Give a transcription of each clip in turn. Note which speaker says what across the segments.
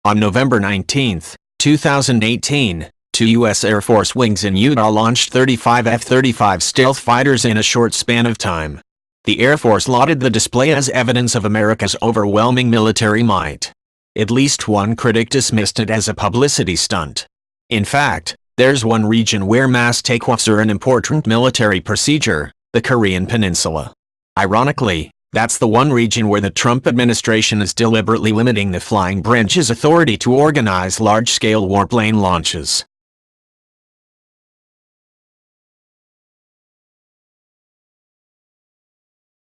Speaker 1: On November 19, 2018, two U.S. Air Force wings in Utah launched 35 F-35 stealth fighters in a short span of time. The Air Force lauded the display as evidence of America's overwhelming military might. At least one critic dismissed it as a publicity stunt. In fact, there's one region where mass takeoffs are an important military procedure: the Korean Peninsula. Ironically, that's the one region where the Trump administration is deliberately limiting the flying branch's authority to organize large-scale warplane launches.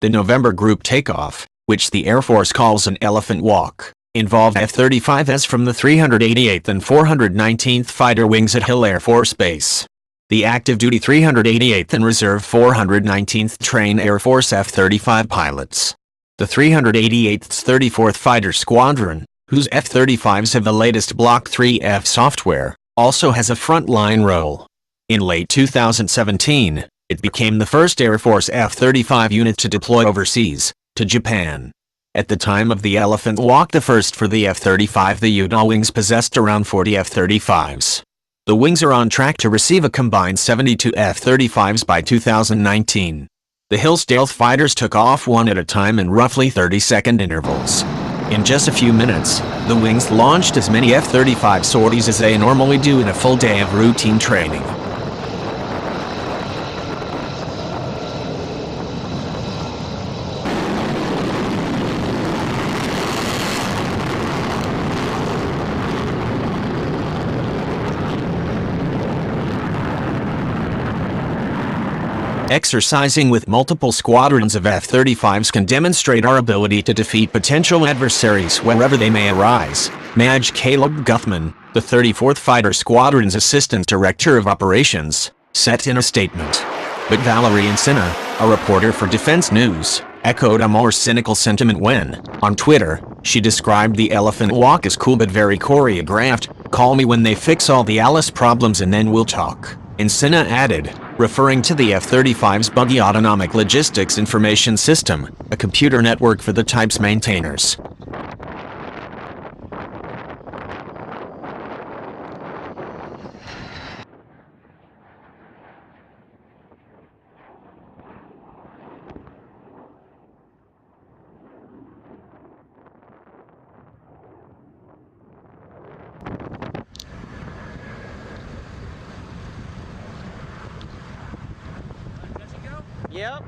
Speaker 1: The November group takeoff, which the Air Force calls an elephant walk, involved F-35s from the 388th and 419th Fighter Wings at Hill Air Force Base. The active-duty 388th and Reserve 419th train Air Force F-35 pilots. The 388th's 34th Fighter Squadron, whose F-35s have the latest Block 3F software, also has a frontline role. In late 2017, it became the first Air Force F-35 unit to deploy overseas, to Japan. At the time of the Elephant Walk, the first for the F-35, the Utah Wings possessed around 40 F-35s. The Wings are on track to receive a combined 72 F-35s by 2019. The Hill stealth fighters took off one at a time in roughly 30-second intervals. In just a few minutes, the Wings launched as many F-35 sorties as they normally do in a full day of routine training. Exercising with multiple squadrons of F-35s can demonstrate our ability to defeat potential adversaries wherever they may arise, Maj. Caleb Guthman, the 34th Fighter Squadron's Assistant Director of Operations, said in a statement. But Valerie Encina, a reporter for Defense News, echoed a more cynical sentiment when, on Twitter, she described the Elephant Walk as cool but very choreographed. "Call me when they fix all the Alice problems and then we'll talk," Encina added, referring to the F-35's buggy autonomic logistics information system, a computer network for the type's maintainers.
Speaker 2: Yep.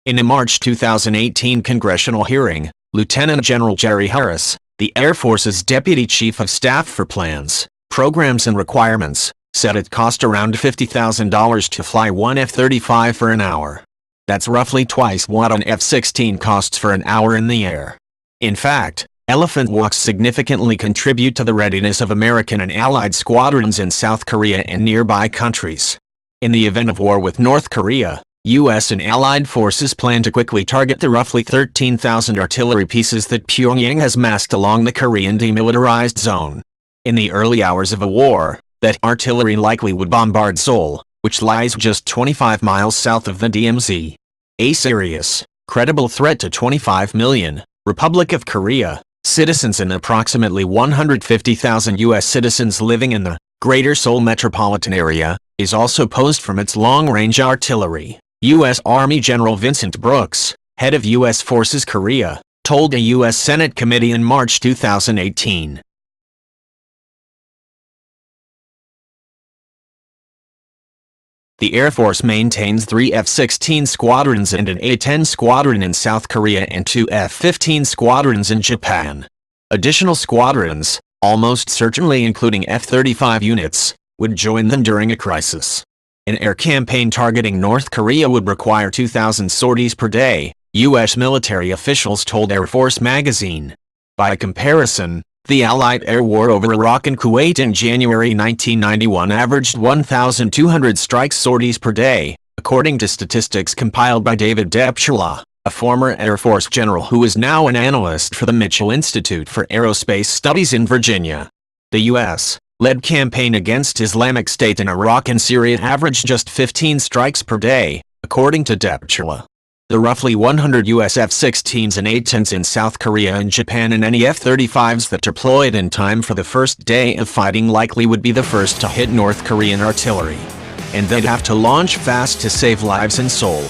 Speaker 1: In a March 2018 congressional hearing, Lieutenant General Jerry Harris, the Air Force's Deputy Chief of Staff for Plans, Programs and Requirements, said it cost around $50,000 to fly one F-35 for an hour. That's roughly twice what an F-16 costs for an hour in the air. In fact, Elephant Walks significantly contribute to the readiness of American and Allied squadrons in South Korea and nearby countries. In the event of war with North Korea, U.S. and Allied forces plan to quickly target the roughly 13,000 artillery pieces that Pyongyang has massed along the Korean demilitarized zone. In the early hours of a war, that artillery likely would bombard Seoul, which lies just 25 miles south of the DMZ. A serious, credible threat to 25 million, Republic of Korea, citizens and approximately 150,000 U.S. citizens living in the Greater Seoul metropolitan area, is also posed from its long-range artillery. U.S. Army General Vincent Brooks, head of U.S. Forces Korea, told a U.S. Senate committee in March 2018. The Air Force maintains 3 F-16 squadrons and an A-10 squadron in South Korea and 2 F-15 squadrons in Japan. Additional squadrons, almost certainly including F-35 units, would join them during a crisis. An air campaign targeting North Korea would require 2,000 sorties per day, U.S. military officials told Air Force magazine. By comparison, the Allied air war over Iraq and Kuwait in January 1991 averaged 1,200 strike sorties per day, according to statistics compiled by David Depchula, a former Air Force general who is now an analyst for the Mitchell Institute for Aerospace Studies in Virginia. The U.S.-led campaign against Islamic State in Iraq and Syria averaged just 15 strikes per day, according to Depchula. The roughly 100 U.S. F-16s and A-10s in South Korea and Japan and any F-35s that deployed in time for the first day of fighting likely would be the first to hit North Korean artillery. And they'd have to launch fast to save lives in Seoul.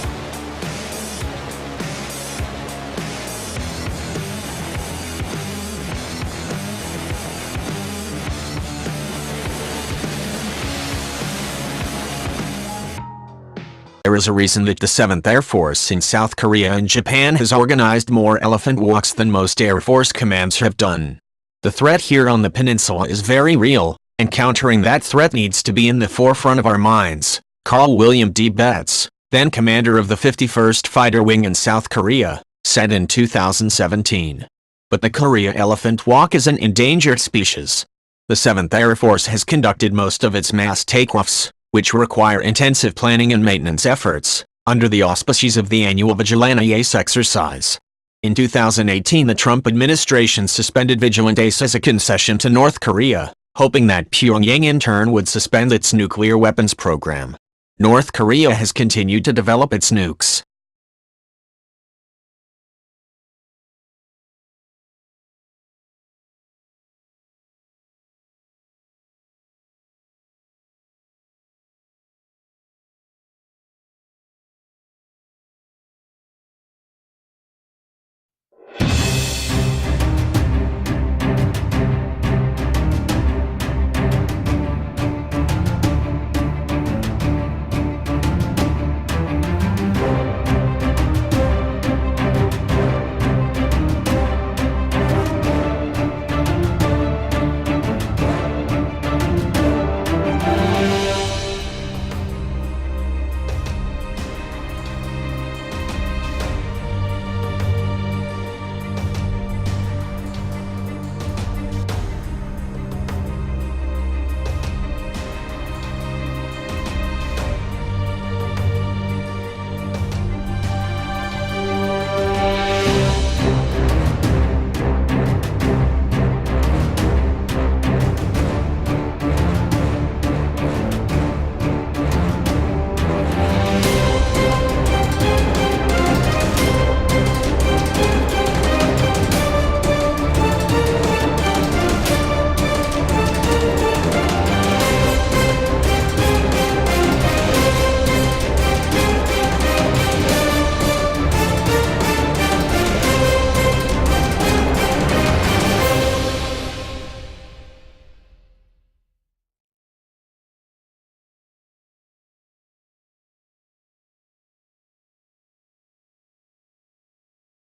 Speaker 1: There is a reason that the 7th Air Force in South Korea and Japan has organized more elephant walks than most Air Force commands have done. The threat here on the peninsula is very real, and countering that threat needs to be in the forefront of our minds, Carl William D. Betts, then commander of the 51st Fighter Wing in South Korea, said in 2017. But the Korea elephant walk is an endangered species. The 7th Air Force has conducted most of its mass takeoffs, which require intensive planning and maintenance efforts, under the auspices of the annual Vigilant Ace exercise. In 2018, the Trump administration suspended Vigilant Ace as a concession to North Korea, hoping that Pyongyang in turn would suspend its nuclear weapons program. North Korea has continued to develop its nukes.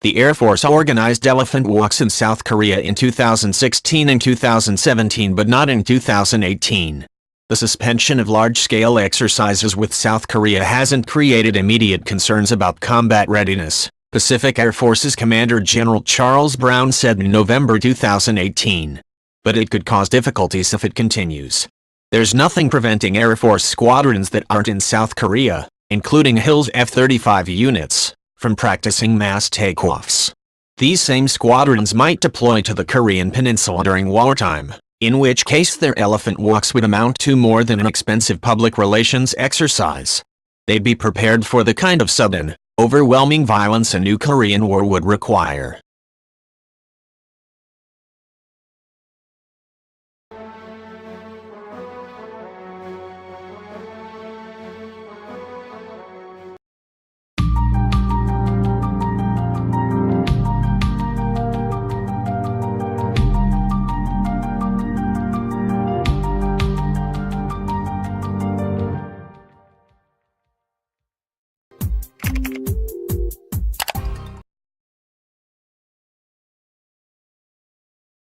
Speaker 1: The Air Force organized elephant walks in South Korea in 2016 and 2017 but not in 2018. The suspension of large-scale exercises with South Korea hasn't created immediate concerns about combat readiness, Pacific Air Forces Commander General Charles Brown said in November 2018. But it could cause difficulties if it continues. There's nothing preventing Air Force squadrons that aren't in South Korea, including Hill's F-35 units, from practicing mass takeoffs. These same squadrons might deploy to the Korean Peninsula during wartime, in which case their elephant walks would amount to more than an expensive public relations exercise. They'd be prepared for the kind of sudden, overwhelming violence a new Korean war would require.